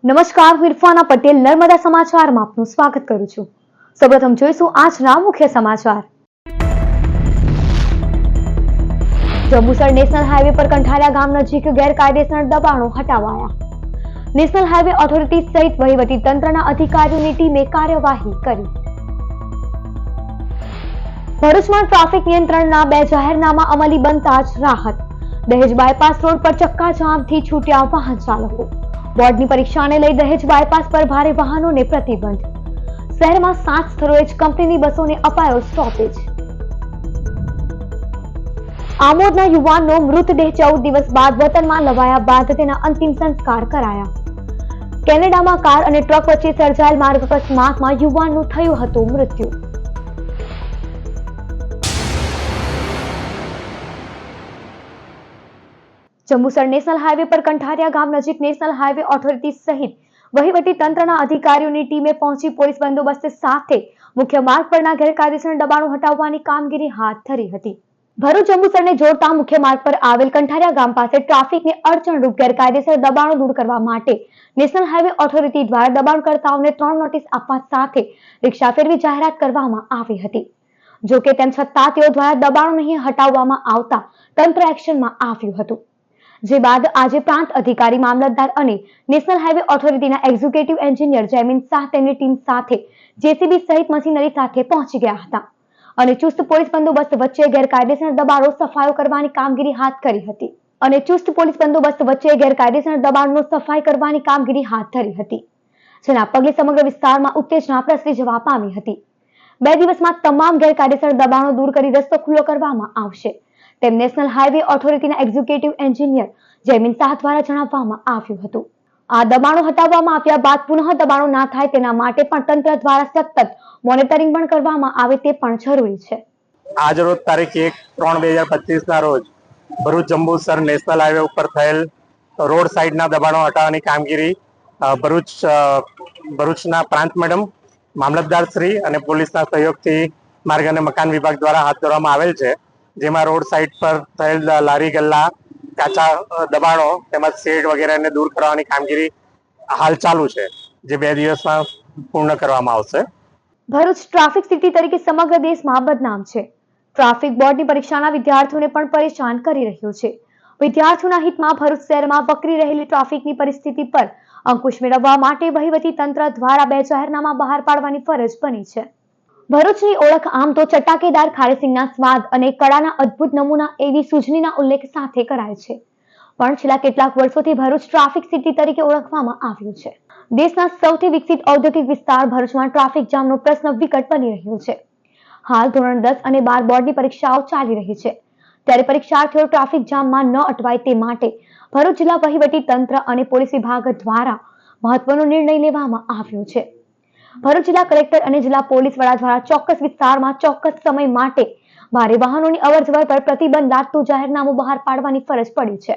નમસ્કાર, હું ઇરફાના પટેલ નર્મદા સમાચારમાં આપનું સ્વાગત કરું છું। સૌપ્રથમ જોઈશું આજના મુખ્ય સમાચાર। જંબુસર નેશનલ હાઈવે પર કંઠારિયા ગામ નજીક ગેરકાયદેસર દબાણો હટાવાયા। નેશનલ હાઈવે ઓથોરિટી સહિત વહીવટી તંત્રના અધિકારીઓની ટીમે કાર્યવાહી કરી। ભરૂચમાં ટ્રાફિક નિયંત્રણના 2 જાહેરનામા અમલી બનતા જ રાહત। દહેજ બાયપાસ રોડ પર ચક્કાજામથી છૂટ્યા વાહન ચાલકો। બોર્ડની પરીક્ષાને લઈ દહેજ બાયપાસ પર ભારે વાહનોને પ્રતિબંધ। શહેરમાં 7 સ્થળોએ જ કંપનીની બસોને અપાયો સ્ટોપેજ। આમોદના યુવાનનો મૃતદેહ 14 દિવસ બાદ વતનમાં લવાયા બાદ તેના અંતિમ સંસ્કાર કરાયા। કેનેડામાં કાર અને ટ્રક વચ્ચે સર્જાયેલ માર્ગ અકસ્માતમાં યુવાનનું થયું હતું મૃત્યુ। જંબુસર નેશનલ હાઈવે પર કંઠારિયા ગામ નજીક નેશનલ હાઈવે ઓથોરિટી સહિત વહીવટી તંત્રના અધિકારીઓની ટીમે પહોંચી પોલીસ બંદોબસ્ત સાથે મુખ્ય માર્ગ પરના ગેરકાયદેસર દબાણો હટાવવાની કામગીરી હાથ ધરી હતી। ભરૂચ જંબુસરને જોડતા મુખ્ય માર્ગ પર આવેલ કંઠારિયા ગામ પાસે ટ્રાફિકને અડચણરૂપ ગેરકાયદેસર દબાણો દૂર કરવા માટે નેશનલ હાઈવે ઓથોરિટી દ્વારા દબાણકર્તાઓને 3 નોટિસ આપવા સાથે રિક્ષા ફેરવી જાહેરાત કરવામાં આવી હતી। જો કે તેમ છતાં તેઓ દ્વારા દબાણો નહીં હટાવવામાં આવતા તંત્ર એક્શનમાં આવ્યું હતું। જે બાદ આજે પ્રાંત અધિકારી મામલતદાર અને નેશનલ હાઈવે ઓથોરિટીના એક્ઝિક્યુટિવ એન્જિનિયર જયમીન શાહ તેમની ટીમ સાથે જેસીબી સહિત મશીનરી સાથે પહોંચી ગયા હતા અને ચુસ્ત પોલીસ બંદોબસ્ત વચ્ચે ગેરકાયદેસર દબાણો સફાયો કરવાની કામગીરી હાથ ધરી હતી। જેના પગલે સમગ્ર વિસ્તારમાં ઉત્તેજના પ્રસરી જવા પામી હતી। 2 દિવસમાં તમામ ગેરકાયદેસર દબાણો દૂર કરી રસ્તો ખુલ્લો કરવામાં આવશે તેમ નેશનલ હાઈવે ઓથોરિટીના એક્ઝિક્યુટિવ એન્જિનિયર જયમીન શાહ દ્વારા જણાવવામાં આવ્યું હતું। આ દબાણો હટાવવામાં આવ્યા બાદ પુનઃ દબાણો ના થાય તેના માટે પણ તંત્ર દ્વારા સતત મોનિટરિંગ પણ કરવામાં આવે તે પણ જરૂરી છે। આજ રોજ તારીખ 1/3/2025 ના રોજ ભરૂચ જંબુસર નેશનલ હાઈવે ઉપર થયેલ રોડ સાઈડના દબાણો હટાવવાની કામગીરી ભરૂચના પ્રાંત મેડમ, મામલતદાર શ્રી અને પોલીસના સહયોગથી માર્ગ અને મકાન વિભાગ દ્વારા હાથ ધરવામાં આવેલ છે। જેમાં રોડ સાઈડ પર થયેલ લારી ગલ્લા, કાચા દબાણો તેમજ શેડ વગેરેને દૂર કરવાની કામગીરી હાલ ચાલુ છે, જે 2 દિવસમાં પૂર્ણ કરવામાં આવશે। ભરૂચ ટ્રાફિક સિટી તરીકે સમગ્ર દેશમાં બદનામ છે। ટ્રાફિક બોર્ડની પરીક્ષાના વિદ્યાર્થીઓને પણ પરેશાન કરી રહ્યું છે। વિદ્યાર્થીઓના હિતમાં ભરૂચ શહેરમાં વકરી રહેલી ટ્રાફિકની પરિસ્થિતિ પર અંકુશ મેળવવા માટે વહીવટી તંત્ર દ્વારા 2 જાહેરનામા બહાર પાડવાની ફરજ બની છે। ભરૂચની ઓળખ આમ તો ચટાકેદાર ખારેસિંગના સ્વાદ અને કળાના અદ્ભુત નમૂના એવી સૂઝનીના ઉલ્લેખ સાથે કરાય છે, પણ છેલ્લા કેટલાક વર્ષોથી ભરૂચ ટ્રાફિક સિટી તરીકે ઓળખવામાં આવ્યું છે। દેશના સૌથી વિકસિત ઔદ્યોગિક વિસ્તાર ભરૂચમાં ટ્રાફિક જામનો પ્રશ્ન વિકટ બની રહ્યો છે। હાલ ધોરણ 10 અને 12 બોર્ડની પરીક્ષાઓ ચાલી રહી છે, ત્યારે પરીક્ષાર્થીઓ ટ્રાફિક જામમાં ન અટવાય તે માટે ભરૂચ જિલ્લા વહીવટી તંત્ર અને પોલીસ વિભાગ દ્વારા મહત્વનો નિર્ણય લેવામાં આવ્યો છે। ભરૂચ જિલ્લા કલેક્ટર અને જિલ્લા પોલીસ વડા દ્વારા ચોક્કસ વિસ્તારમાં ચોક્કસ સમય માટે ભારે વાહનોની અવરજવર પર પ્રતિબંધ લાદતું જાહેરનામું બહાર પાડવાની ફરજ પડી છે।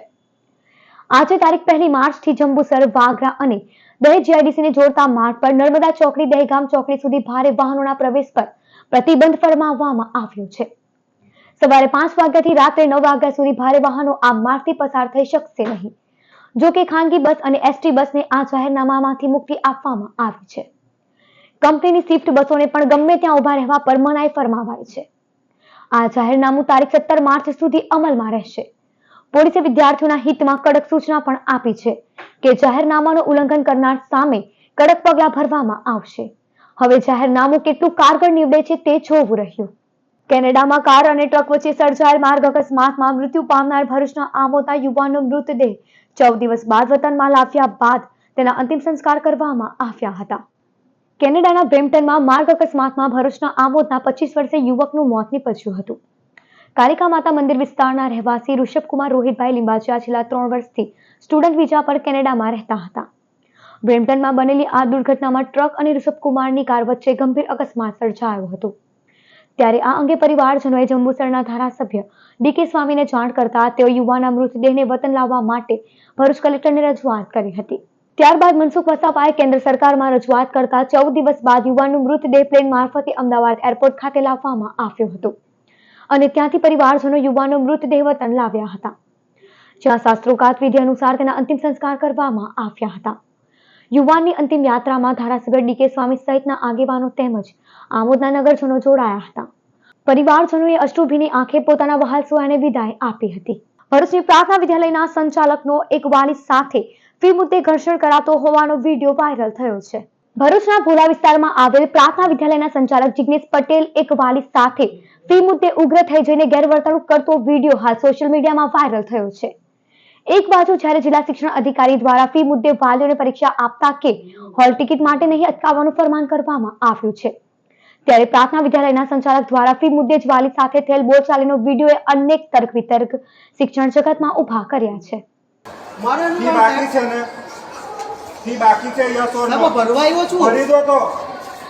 આજે તારીખ 1 માર્ચથી જંબુસર, વાગરા અને દહેજ જીઆઈડીસીને જોડતા માર્ગ પર નર્મદા ચોકડી દહેગામ ચોકડી સુધી ભારે વાહનોના પ્રવેશ પર પ્રતિબંધ ફરમાવવામાં આવ્યો છે। સવારે 5 વાગ્યાથી રાત્રે 9 વાગ્યા સુધી ભારે વાહનો આ માર્ગથી પસાર થઈ શકશે નહીં। જો કે ખાનગી બસ અને એસટી બસને આ જાહેરનામામાંથી મુક્તિ આપવામાં આવી છે। કંપનીની સ્વિફ્ટ બસોને પણ ગમે ત્યાં ઉભા રહેવા પર મનાઈ ફરમાવાઈ છે। આ જાહેરનામું તારીખ 17 માર્ચ સુધી અમલમાં રહેશે। પોલીસે વિદ્યાર્થીઓના હિતમાં કડક સૂચના પણ આપી છે કે જાહેરનામાનું ઉલ્લંઘન કરનાર સામે કડક પગલાં ભરવામાં આવશે। હવે જાહેરનામું કેટલું કારગર નીવડે છે તે જોવું રહ્યું। કેનેડામાં કાર અને ટ્રક વચ્ચે સર્જાયેલ માર્ગ અકસ્માતમાં મૃત્યુ પામનાર ભરૂચના આમોદના યુવાનનો મૃતદેહ 14 દિવસ બાદ વતનમાં લાવ્યા બાદ તેના અંતિમ સંસ્કાર કરવામાં આવ્યા હતા। કેનેડાના બ્રેમ્પટનમાં માર્ગ અકસ્માતમાં ભરૂચના આમોદના 25 વર્ષીય યુવકનું મોત નીપજ્યું હતું। કાલિકા માતા મંદિર વિસ્તારના રહેવાસી ઋષભકુમાર રોહિતભાઈ લિંબાચિયા છેલ્લા 3 વર્ષથી સ્ટુડન્ટ વિઝા પર કેનેડામાં રહેતા હતા। બ્રેમ્પટનમાં બનેલી આ દુર્ઘટનામાં ટ્રક અને ઋષભકુમારની કાર વચ્ચે ગંભીર અકસ્માત સર્જાયો હતો। ત્યારે આ અંગે પરિવારજનોએ જંબુસરના ધારાસભ્ય ડીકે સ્વામીને જાણ કરતા તેઓ યુવાનના મૃતદેહને વતન લાવવા માટે ભરૂચ કલેક્ટરને રજૂઆત કરી હતી। ત્યારબાદ મનસુખ વસાવાએ કેન્દ્ર સરકારમાં રજૂઆત કરતા 14 દિવસ બાદ યુવાનનું મૃતદેહ પ્લેન મારફતે અમદાવાદ એરપોર્ટ ખાતે લાવવામાં આવ્યો હતો અને ત્યાંથી પરિવારજનો યુવાનનો મૃતદેહ વતન લાવ્યા હતા, જ્યાં શાસ્ત્રોક્ત વિધિ અનુસાર તેના અંતિમ સંસ્કાર કરવામાં આવ્યા હતા। યુવાનની અંતિમ યાત્રામાં ધારાસભ્ય ડીકે સ્વામી સહિતના આગેવાનો તેમજ આમોદના નગરજનો જોડાયા હતા. પરિવારજનોએ અશ્રુભીની આંખે પોતાના વહાલ સોયાને વિદાય આપી હતી. ભરૂચની પ્રાર્થના વિદ્યાલયના સંચાલકનો એક વાલી સાથે ફી મુદ્દે ઘર્ષણ કરાતો હોવાનો વિડીયો વાયરલ થયો છે. ભરૂચના ભોલા વિસ્તારમાં આવેલ પ્રાર્થના વિદ્યાલયના સંચાલક જિગ્નેશ પટેલ એક વાલી સાથે ફી મુદ્દે ઉગ્ર થઈ જઈને ગેરવર્તણૂક કરતો વિડીયો હાલ સોશિયલ મીડિયામાં વાયરલ થયો છે. એક બાજુ જ્યારે જિલ્લા શિક્ષણ અધિકારી દ્વારા ફી મુદ્દે વાલીઓને પરીક્ષા આપતા કે હોલ ટિકિટ માટે નહીં અટકાવવાનું ફરમાન કરવામાં આવ્યું છે, ત્યારે પ્રાર્થના વિદ્યાલયના સંચાલક દ્વારા ફી મુદ્દે જ વાલી સાથે થયેલ બોલચાલીનો વિડીયોએ અનેક તર્ક વિતર્ક શિક્ષણ જગતમાં ઉભા કર્યા છે. ભરવા આવ્યો છું ભરી દો તો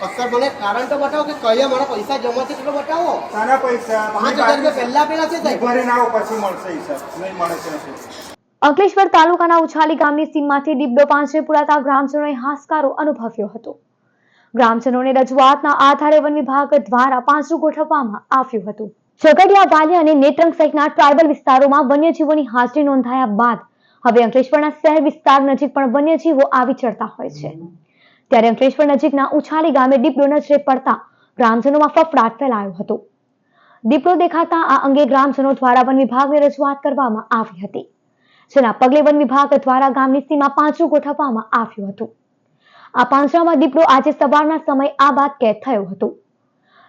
અસર મને કારણ તો બતાવો કે કયા મારા પૈસા જમા છે એટલો બતાવો. તારા પૈસા 5000 રૂપિયા પહેલા પેલા છે સાહેબ ભરીને આવો પછી મળશે હિસાબ નહીં મળે છે. અંકલેશ્વર તાલુકાના ઉછાલી ગામની સીમમાંથી દીપડો પાંજરે પુરાતા ગ્રામજનોએ હાશકારો અનુભવ્યો હતો. ગ્રામજનોને રજૂઆતના આધારે વન વિભાગ દ્વારા પાંજરું ગોઠવવામાં આવ્યું હતું. ઝઘડિયા, વાલિયા અને નેત્રંગ સહિતના ટ્રાયબલ વિસ્તારોમાં વન્યજીવોની હાજરી નોંધાયા બાદ હવે અંકલેશ્વરના શહેર વિસ્તાર નજીક પણ વન્યજીવો આવી ચડતા હોય છે. ત્યારે અંકલેશ્વર નજીકના ઉછાલી ગામે દીપડો નજરે પડતા ગ્રામજનોમાં ફફડાટ ફેલાયો હતો. દીપડો દેખાતા આ અંગે ગ્રામજનો દ્વારા વન વિભાગને રજૂઆત કરવામાં આવી હતી, જેના પગલે વન વિભાગ દ્વારા ગામની સીમા પાંજરું ગોઠવવામાં આવ્યું હતું. આ પાંજરામાં દીપડો આજે સવારના સમય આ બાદ કેદ થયો હતો.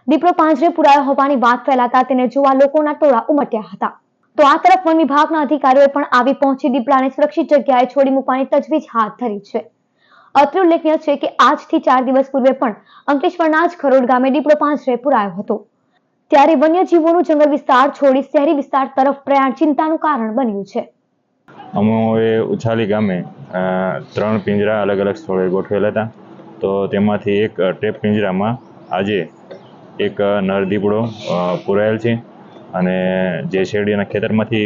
દીપડો પાંજરે પુરાયો હોવાની વાત ફેલાતા તેને જોવા લોકોના ટોળા ઉમટ્યા હતા. તો આ તરફ વન વિભાગના અધિકારીઓએ પણ આવી પહોંચી દીપડાને સુરક્ષિત જગ્યાએ છોડી મૂકવાની તજવીજ હાથ ધરી છે. અત્રે ઉલ્લેખનીય છે કે આજથી 4 દિવસ પૂર્વે પણ અંકલેશ્વરના જ ખરોડ ગામે દીપડો પાંજરે પુરાયો હતો. ત્યારે વન્યજીવોનું જંગલ વિસ્તાર છોડી શહેરી વિસ્તાર તરફ પ્રયાણ ચિંતાનું કારણ બન્યું છે. અમે ઉછાલી ગામે 3 પિંજરા અલગ અલગ સ્થળે ગોઠવેલા હતા. તો તેમાંથી એક ટેપ પિંજરામાં આજે એક નર દીપડો પુરાયેલ છે અને જે શેરડીના ખેતરમાંથી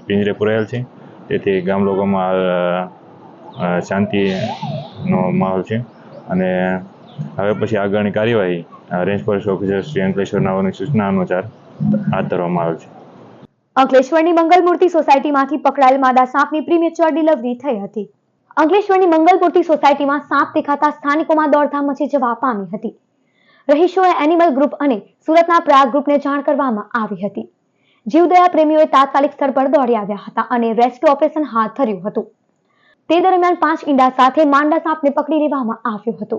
પિંજરે પુરાયેલ છે. તેથી ગામ લોકોમાં શાંતિનો માહોલ છે અને હવે પછી આગળની કાર્યવાહી રેન્જ ફોરેસ્ટ ઓફિસર શ્રી અંકલેશ્વરના સૂચના અનુસાર હાથ ધરવામાં આવેલ છે. અંકલેશ્વરની મંગલમૂર્તિ સોસાયટીમાંથી પકડાયેલ માદા સાપની પ્રીમેચ્યોર ડિલિવરી થઈ હતી. અંકલેશ્વરની મંગલમૂર્તિ સોસાયટીમાં સાપ દેખાતા સ્થાનિકોમાં દોડધામ મચી જવા પામી હતી. રહીશોએ એનિમલ ગ્રુપ અને સુરતના પ્રયાગ ગ્રુપને જાણ કરવામાં આવી હતી. જીવદયા પ્રેમીઓએ તાત્કાલિક સ્થળ પર દોડી આવ્યા હતા અને રેસ્ક્યુ ઓપરેશન હાથ ધર્યું હતું. તે દરમિયાન 5 ઈંડા સાથે માંડા સાપને પકડી લેવામાં આવ્યો હતો.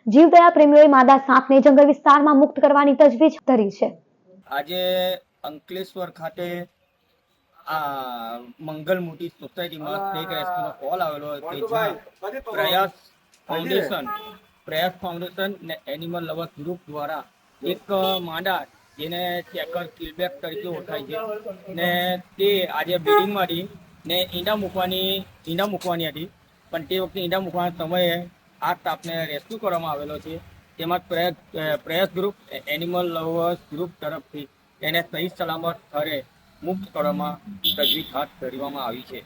જીવદયા પ્રેમીઓએ માદા સાપને જંગલ વિસ્તારમાં મુક્ત કરવાની તજવીજ ધરી છે. આજે અંકલેશ્વર ખાતે આ મંગલમૂર્તિ સોસાયટીમાં સ્નેક રેસ્ક્યુનો કોલ આવેલો કે જ્યાં પ્રયાસ ફાઉન્ડેશન ને એનિમલ લવર્સ ગ્રુપ દ્વારા એક માંડા જેને ચેકર કિલબેક તરીકે ઓળખાય છે ને તે આજે બ્રીડિંગમાંથી ને ઈંડા મૂકવાની હતી, પણ તે વખતે ઈંડા મૂકવાના સમયે આ સાપને રેસ્ક્યુ કરવામાં આવેલો છે. તેમાં પ્રયાસ ગ્રુપ એનિમલ લવર્સ ગ્રુપ તરફથી એને સહી સલામત સ્થળે મુક્ત કરવામાં તજવીજ હાથ ધરવામાં આવી છે.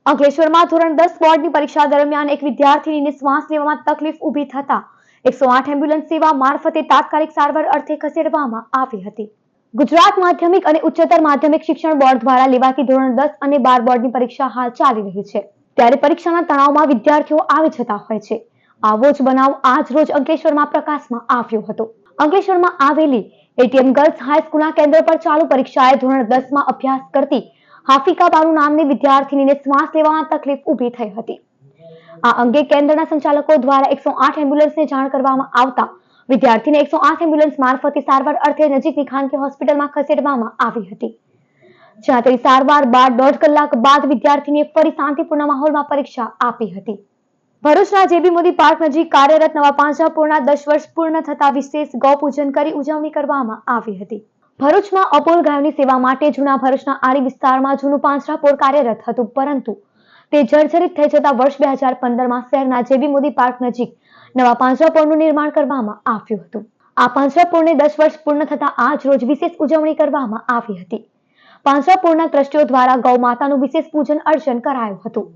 અંકલેશ્વરમાં ધોરણ 10 બોર્ડની પરીક્ષા દરમિયાન એક વિદ્યાર્થીનીને શ્વાસ લેવામાં તકલીફ ઊભી થતા 108 એમ્બ્યુલન્સ સેવા મારફતે તાત્કાલિક સારવાર અર્થે ખસેડવામાં આવી હતી. ગુજરાત માધ્યમિક અને ઉચ્ચતર માધ્યમિક શિક્ષણ બોર્ડ દ્વારા લેવાતી ધોરણ 10 અને 12 બોર્ડની પરીક્ષા હાલ ચાલી રહી છે. ત્યારે પરીક્ષાના તણાવમાં વિદ્યાર્થીઓ આવી જતા હોય છે. આવો જ બનાવ આજ રોજ અંકલેશ્વરમાં પ્રકાશમાં આવ્યો હતો. અંકલેશ્વરમાં આવેલી એટીએમ ગર્લ્સ હાઈસ્કૂલના કેન્દ્ર પર ચાલુ પરીક્ષાએ ધોરણ 10માં અભ્યાસ કરતી હાફિકા બાનુ નામની વિદ્યાર્થીનીને શ્વાસ લેવામાં તકલીફ ઊભી થઈ હતી. આ અંગે કેન્દ્રના સંચાલકો દ્વારા 108 એમ્બ્યુલન્સને જાણ કરવામાં આવતા વિદ્યાર્થીને 108 એમ્બ્યુલન્સ મારફતે સારવાર અર્થે નજીકની ખાનગી હોસ્પિટલમાં ખસેડવામાં આવી હતી, જ્યાં તેની સારવાર બાદ 1.5 કલાક બાદ વિદ્યાર્થીને ફરી શાંતિપૂર્ણ માહોલમાં પરીક્ષા આપી હતી. ભરૂચના જેબી મોદી પાર્ક નજીક કાર્યરત નવા પાંજરાપોળના 10 વર્ષ પૂર્ણ થતા વિશેષ ગૌપૂજન કરી ઉજવણી કરવામાં આવી હતી. ભરૂચમાં અબોલ ગાયોની સેવા માટે જૂના ભરૂચના આડી વિસ્તારમાં જૂનું પાંજરાપોળ કાર્યરત હતું, પરંતુ તે જર્જરિત થઈ જતા વર્ષ 2015માં શહેરના જેબી મોદી પાર્ક નજીક નવા પાંજરાપોળનું નિર્માણ કરવામાં આવ્યું હતું. આ પાંજરાપોળને 10 વર્ષ પૂર્ણ થતા આજ રોજ વિશેષ ઉજવણી કરવામાં આવી હતી. પાંજરાપોળના ટ્રસ્ટીઓ દ્વારા ગૌ માતાનું વિશેષ પૂજન અર્ચન કરાયું હતું.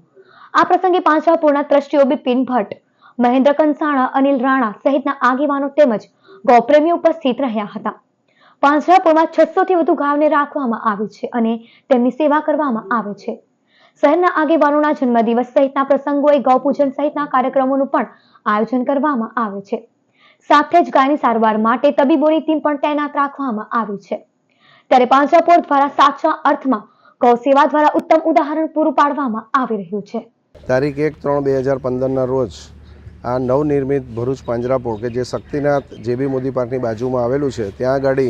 આ પ્રસંગે પાંજરાપોળના ટ્રસ્ટીઓ બિપિન ભટ્ટ, મહેન્દ્ર કંસાણા, અનિલ રાણા સહિતના આગેવાનો તેમજ ગૌપ્રેમીઓ ઉપસ્થિત રહ્યા હતા. પાંજરાપોળમાં 600 થી વધુ ગાયોને રાખવામાં આવી છે અને તેમની સેવા કરવામાં આવે છે. શહેરના આગેવાનોના જન્મદિવસ સહિતના પ્રસંગોએ ગૌપૂજન સહિતના કાર્યક્રમોનું પણ આયોજન કરવામાં આવે છે. સાથે જ ગાયની સારવાર માટે તબીબોની ટીમ પણ તૈનાત રાખવામાં આવી છે. ત્યારે પાંજરાપોળ દ્વારા સાચા અર્થમાં ગૌ સેવા દ્વારા ઉત્તમ ઉદાહરણ પૂરું પાડવામાં આવી રહ્યું છે. તારીખ 1/3/2015ના રોજ આ નવનિર્મિત ભરૂચ પાંજરાપોળ કે જે શક્તિનાથ જેબી મોદી પાર્કની બાજુમાં આવેલું છે ત્યાં આગળ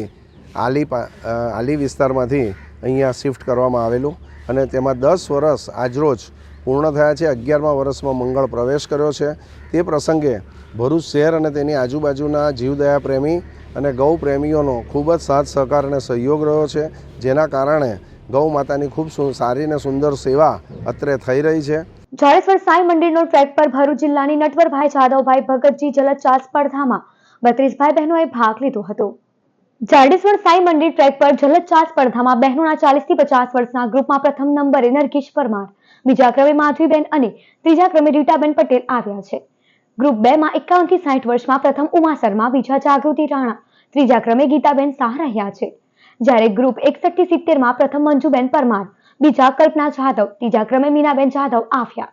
આલી વિસ્તારમાંથી અહીંયા શિફ્ટ કરવામાં આવેલું અને તેમાં 10 વર્ષ આજરોજ પૂર્ણ થયા છે. 11મા વર્ષમાં મંગળ પ્રવેશ કર્યો છે. તે પ્રસંગે ભરૂચ શહેર અને તેની આજુબાજુના જીવદયા પ્રેમી અને ગૌ પ્રેમીઓનો ખૂબ જ સાથ સહકાર અને સહયોગ રહ્યો છે, જેના કારણે ગૌ માતાની ખૂબ સારી અને સુંદર સેવા અત્રે થઈ રહી છે. જાડેશ્વર સાંઈ મંદિરનો ટ્રેક પર ભરૂચ જિલ્લાની નટવરભાઈ જાદવભાઈ ભગતજી જલદચાલ સ્પર્ધામાં 32 ભાઈ બહેનોએ ભાગ લીધો હતો. જાડેશ્વર સાંઈ મંદિર ટ્રેક પર જલદચાલ સ્પર્ધામાં બહેનોના 40 થી 50 વર્ષના ગ્રુપમાં પ્રથમ નંબરે નરગીશ પરમાર, બીજા ક્રમે માધવીબેન અને ત્રીજા ક્રમે રીટાબેન પટેલ આવ્યા છે. ગ્રુપ 2 માં 51 થી 60 વર્ષમાં પ્રથમ ઉમા શર્મા, બીજા જાગૃતિ રાણા, ત્રીજા ક્રમે ગીતાબેન શાહ રહ્યા છે. જ્યારે ગ્રુપ 61 થી 70 માં પ્રથમ મંજુબેન પરમાર, બીજા કલ્પના જાદવ, ત્રીજા ક્રમે મીનાબેન જાદવ આવ્યા.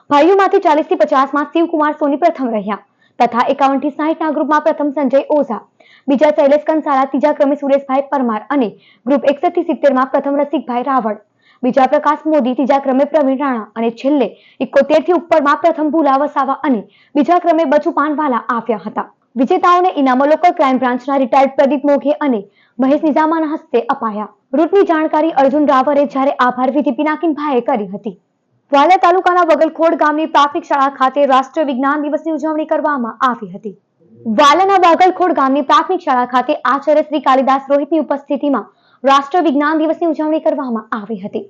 ભાઈઓમાંથી 40 થી 50 માં શિવકુમાર સોની પ્રથમ રહ્યા તથા 51 થી 60 ના ગ્રુપમાં પ્રથમ સંજય ઓઝા, બીજા શૈલેષ કંસારા, ત્રીજા ક્રમે સુરેશભાઈ પરમાર અને ગ્રુપ 61 થી 70 માં પ્રથમ રસિકભાઈ રાવળ, બીજા પ્રકાશ મોદી, ત્રીજા ક્રમે પ્રવીણ રાણા અને છેલ્લે 71 થી ઉપરમાં પ્રથમ ભૂલા વસાવા અને બીજા ક્રમે બચુ પાનવાલા આવ્યા હતા. વિજેતાઓને ઇનામો લોકલ ક્રાઇમ બ્રાન્ચના રિટાયર્ડ પ્રદીપ મોઘે અને મહેશ નિઝામાના હસ્તે અપાયા. રૂટની જાણકારી અર્જુન રાવરે જ્યારે આભાર વિધિ પિનાકીનભાઈએ કરી હતી. વાલિયા તાલુકાના વગલખોડ ગામની પ્રાથમિક શાળા ખાતે રાષ્ટ્રીય વિજ્ઞાન દિવસની ઉજવણી કરવામાં આવી હતી. વાલિયાના વગલખોડ ગામની પ્રાથમિક શાળા ખાતે આચાર્ય શ્રી કાલિદાસ રોહિતની ઉપસ્થિતિમાં રાષ્ટ્રીય વિજ્ઞાન દિવસની ઉજવણી કરવામાં આવી હતી.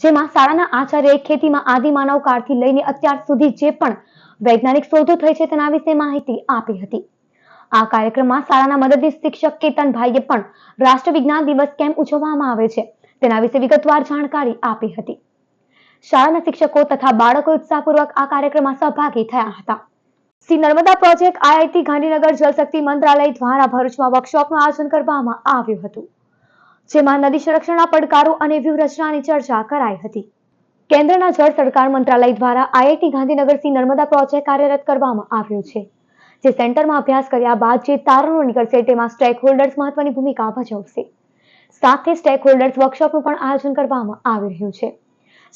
જેમાં શાળાના આચાર્યએ ખેતીમાં આદિમાનવ કાળથી લઈને અત્યાર સુધી જે પણ વૈજ્ઞાનિક શોધો થઈ છે તેના વિશે માહિતી આપી હતી. આ કાર્યક્રમમાં શાળાના મદદનીશ શિક્ષક કેતનભાઈએ પણ રાષ્ટ્રીય વિજ્ઞાન દિવસ કેમ ઉજવવામાં આવે છે તેના વિશે વિગતવાર જાણકારી આપી હતી. શાળાના શિક્ષકો તથા બાળકો ઉત્સાહપૂર્વક આ કાર્યક્રમમાં સહભાગી થયા હતા. શ્રી નર્મદા પ્રોજેક્ટ આઈઆઈટી ગાંધીનગર જલશક્તિ મંત્રાલય દ્વારા ભરૂચમાં વર્કશોપનું આયોજન કરવામાં આવ્યું હતું. જેમાં નદી સંરક્ષણના પડકારો અને વ્યૂહરચનાની ચર્ચા કરાઈ હતી. કેન્દ્રના જળ સરકાર મંત્રાલય દ્વારા આઈઆઈટી ગાંધીનગર શ્રી નર્મદા પ્રોજેક્ટ કાર્યરત કરવામાં આવ્યો છે. જે સેન્ટરમાં અભ્યાસ કર્યા બાદ જે તારણો નીકળશે તેમાં સ્ટેક હોલ્ડર્સ મહત્વની ભૂમિકા ભજવશે. સાથે સ્ટેક હોલ્ડર્સ વર્કશોપનું પણ આયોજન કરવામાં આવી રહ્યું છે.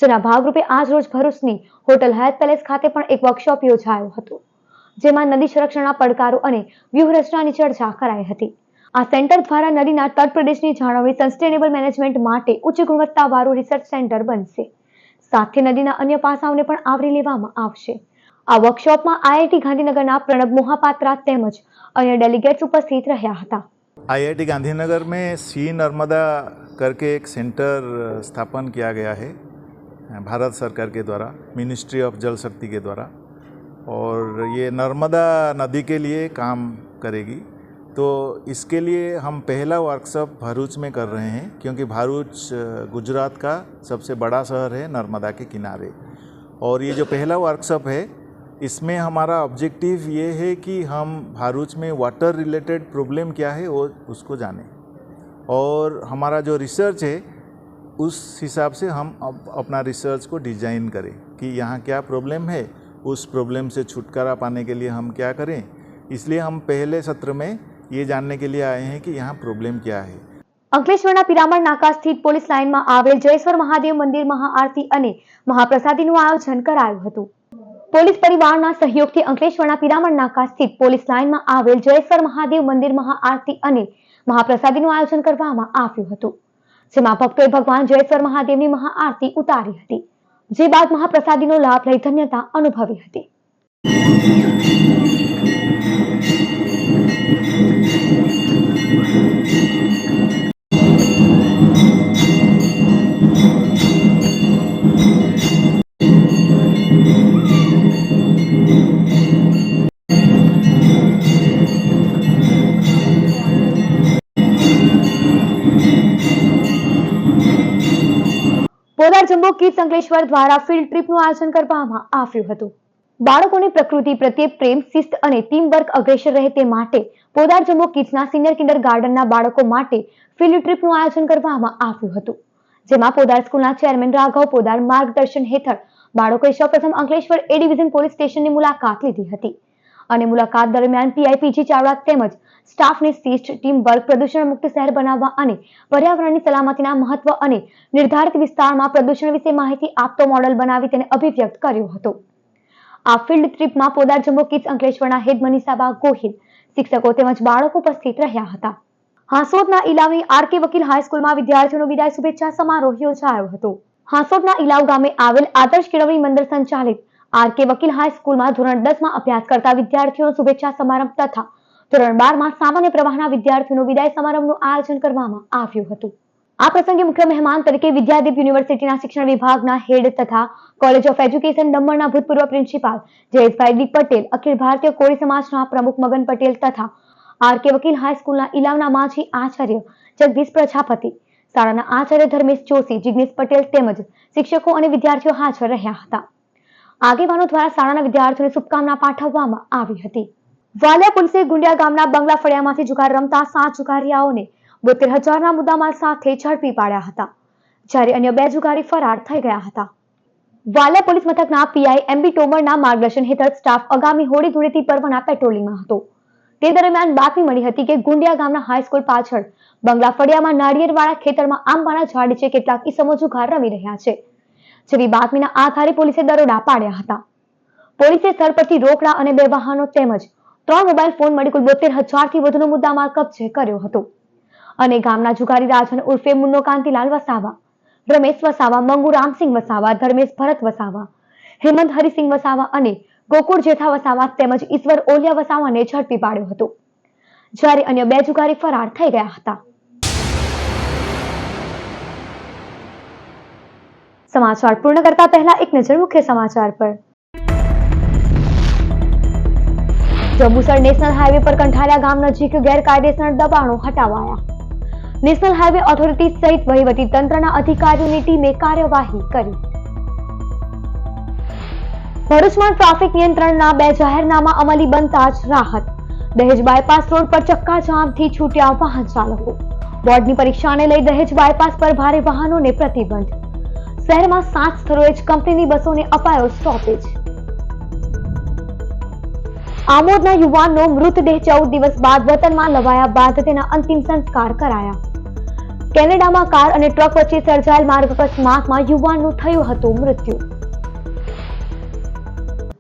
જેના ભાગરૂપે આજ રોજ ભરૂચની હોટલ હયાત પેલેસ ખાતે પણ એક વર્કશોપ યોજાયો હતો. જેમાં નદી સંરક્ષણના પડકારો અને વ્યૂહરચનાની ચર્ચા કરાઈ હતી. આ સેન્ટર દ્વારા નદીના તટ પ્રદેશની જાળવણી સસ્ટેનેબલ મેનેજમેન્ટ માટે ઉચ્ચ ગુણવત્તાવાળું રિસર્ચ સેન્ટર બનશે. સાથે નદીના અન્ય પાસાઓને પણ આવરી લેવામાં આવશે. આ વર્કશોપમાં આઈઆઈટી ગાंधीनगर प्रणब मोहापात्रा તેમજ अन्य डेलीगेट्स उपस्थित રહ્યા હતા. आईआईटी गांधीनगर में सी नर्मदा करके एक सेंटर स्थापन किया गया है भारत सरकार के द्वारा, मिनिस्ट्री ऑफ जल शक्ति के द्वारा, और ये नर्मदा नदी के लिए काम करेगी. तो इसके लिए हम पहला वर्कशॉप भरूच में कर रहे हैं क्योंकि भरूच गुजरात का सबसे बड़ा शहर है नर्मदा के किनारे. और ये जो पहला वर्कशॉप है इसमें हमारा ऑब्जेक्टिव ये है कि हम भरूच में वाटर रिलेटेड प्रॉब्लम क्या है वो उसको जानें, और हमारा जो रिसर्च है उस हिसाब से हम अपना रिसर्च को डिज़ाइन करें कि यहाँ क्या प्रॉब्लम है, उस प्रॉब्लम से छुटकारा पाने के लिए हम क्या करें. इसलिए हम पहले सत्र में ये जानने के लिए आए हैं कि यहाँ प्रॉब्लम क्या है. અંકલેશ્વરના પિરામણ નાકા સ્થિત પોલીસ લાઇનમાં આવેલ જયેશ્વર મહાદેવ મંદિર મહાઆરતી અને મહાપ્રસાદીનું આયોજન કરાયું હતું. પોલીસ પરિવારના સહયોગથી અંકલેશ્વરના પિરામણ નાકા સ્થિત પોલીસ લાઇનમાં આવેલ જયેશ્વર મહાદેવ મંદિર મહાઆરતી અને મહાપ્રસાદીનું આયોજન કરવામાં આવ્યું હતું. જેમાં ભક્તોએ ભગવાન જયેશ્વર મહાદેવની મહાઆરતી ઉતારી હતી. જે બાદ મહાપ્રસાદીનો લાભ લઈ ધન્યતા અનુભવી હતી. પોદાર જમ્બો કિડ્સ અંકલેશ્વર દ્વારા ફિલ્ડ ટ્રીપનું આયોજન કરવામાં આવ્યું હતું. બાળકોને પ્રકૃતિ પ્રત્યે પ્રેમ, શિસ્ત અને ટીમ વર્ક અગ્રેસર રહે તે માટે પોદાર જમ્બો કિડ્સના સિનિયર કિન્ડર ગાર્ડનના બાળકો માટે ફિલ્ડ ટ્રીપનું આયોજન કરવામાં આવ્યું હતું. જેમાં પોદાર સ્કૂલના ચેરમેન રાઘવ પોદાર માર્ગદર્શન હેઠળ બાળકોએ સૌપ્રથમ અંકલેશ્વર એ ડિવિઝન પોલીસ સ્ટેશનની મુલાકાત લીધી હતી અને મુલાકાત દરમિયાન પીઆઈપીજી ચાવડા તેમજ સ્ટાફને શિસ્ત, ટીમ વર્ક, પ્રદૂષણ મુક્ત શહેર બનાવવા અને પર્યાવરણની સલામતીના મહત્વ અને નિર્ધારિત વિસ્તારમાં પ્રદૂષણ વિશે માહિતી આપતો મોડેલ બનાવી તેને અભિવ્યક્ત કર્યો હતો. આ ફિલ્ડ ટ્રીપમાં પોદાર જમ્બો કિડ્સ અંકલેશ્વરના હેડ મનીષાબા ગોહિલ, શિક્ષકો તેમજ બાળકો ઉપસ્થિત રહ્યા હતા. હાંસોદના ઇલાવની આરકે વકીલ હાઈસ્કૂલમાં વિદ્યાર્થીઓનો વિદાય શુભેચ્છા સમારોહ યોજાયો હતો. હાંસોદના ઇલાવ ગામે આવેલ આદર્શ કેળવણી મંડળ સંચાલિત આરકે વકીલ હાઈસ્કૂલમાં ધોરણ 10માં અભ્યાસ કરતા વિદ્યાર્થીઓનો શુભેચ્છા સમારંભ તથા ધોરણ 12માં સામાન્ય પ્રવાહના વિદ્યાર્થીઓનો વિદાય સમારંભનું આયોજન કરવામાં આવ્યું હતું. આ પ્રસંગે મુખ્ય મહેમાન તરીકે વિદ્યાદીપ યુનિવર્સિટીના શિક્ષણ વિભાગના હેડ તથા કોલેજ ઓફ એજ્યુકેશન દમણના ભૂતપૂર્વ પ્રિન્સિપાલ જયેશભાઈ ડી પટેલ, અખિલ ભારતીય કોળી સમાજના પ્રમુખ મગન પટેલ તથા આરકે વકીલ હાઈસ્કૂલના ઇલાવના માજી આચાર્ય જગદીશ પ્રજાપતિ, શાળાના આચાર્ય ધર્મેશ જોશી, જિગ્નેશ પટેલ તેમજ શિક્ષકો અને વિદ્યાર્થીઓ હાજર રહ્યા હતા. આગેવાનો દ્વારા શાળાના વિદ્યાર્થીઓને શુભકામના પાઠવવામાં આવી હતી. વાલિયા પોલીસે ગુંડિયા ગામના બંગલા ફળિયામાંથી જુગાર રમતા 7 જુગારીયાઓને 72,000ના મુદ્દામાલ સાથે ઝડપી પાડ્યા હતા, જ્યારે અન્ય 2 જુગારી ફરાર થઈ ગયા હતા. વાલિયા પોલીસ મથકના પીઆઈ એમબી ટોમરના માર્ગદર્શન હેઠળ સ્ટાફ આગામી હોળી ધૂળેટી પર્વના પેટ્રોલિંગમાં હતો. તે દરમિયાન બાતમી મળી હતી કે ગુંડિયા ગામના હાઈસ્કૂલ પાછળ બંગલા ફળિયામાં નાળિયેરવાળા ખેતરમાં આંબાના ઝાડ નીચે કેટલાક ઈસમો જુગાર રમી રહ્યા છે. જેવી બાતમીના આધારે પોલીસે દરોડા પાડ્યા હતા. પોલીસે સ્થળ પરથી રોકડા અને 2 વાહનો તેમજ 3 મોબાઈલ ફોન મળી કુલ 72,000થી વધુનો મુદ્દામાલ કબજે કર્યો હતો અને ગામના જુગારી રાજન ઉર્ફે મુન્નો કાંતિલાલ વસાવા, રમેશ વસાવા, મંગુ રામસિંહ વસાવા, ધર્મેશ ભરત વસાવા, હેમંત હરિસિંહ વસાવા અને ગોકુળ જેઠા વસાવા તેમજ ઈશ્વર ઓલિયા વસાવાને ઝડપી પાડ્યો હતો, જ્યારે અન્ય 2 જુગારી ફરાર થઈ ગયા હતા. સમાચાર પૂર્ણ કરતા પહેલા એક નજર મુખ્ય સમાચાર પર. જંબુસર નેશનલ હાઈવે પર કંઠારિયા ગામ નજીક ગેરકાયદેસર દબાણો હટાવાયા. નેશનલ હાઈવે ઓથોરિટી સહિત વહીવટી તંત્રના અધિકારીઓની ટીમે કાર્યવાહી કરી. ભરૂચમાં ટ્રાફિક નિયંત્રણના 2 જાહેરનામા અમલી બનતા જ રાહત. દહેજ બાયપાસ રોડ પર ચક્કાજામથી છૂટ્યા વાહન ચાલકો. બોર્ડની પરીક્ષાને લઈ દહેજ બાયપાસ પર ભારે વાહનોને પ્રતિબંધ. શહેરમાં 7 સ્થળોએ જ કંપનીની બસોને અપાયો સ્ટોપેજ. આમોદના યુવાનનો મૃતદેહ 14 દિવસ બાદ વતનમાં લવાયા બાદ તેના અંતિમ સંસ્કાર કરાયા. કેનેડામાં કાર અને ટ્રક વચ્ચે સર્જાયેલ માર્ગ અકસ્માતમાં યુવાનનું થયું હતું મૃત્યુ.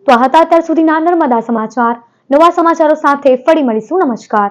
તો આ હતા અત્યાર સુધીના નર્મદા સમાચાર. નવા સમાચારો સાથે ફરી મળીશું. નમસ્કાર.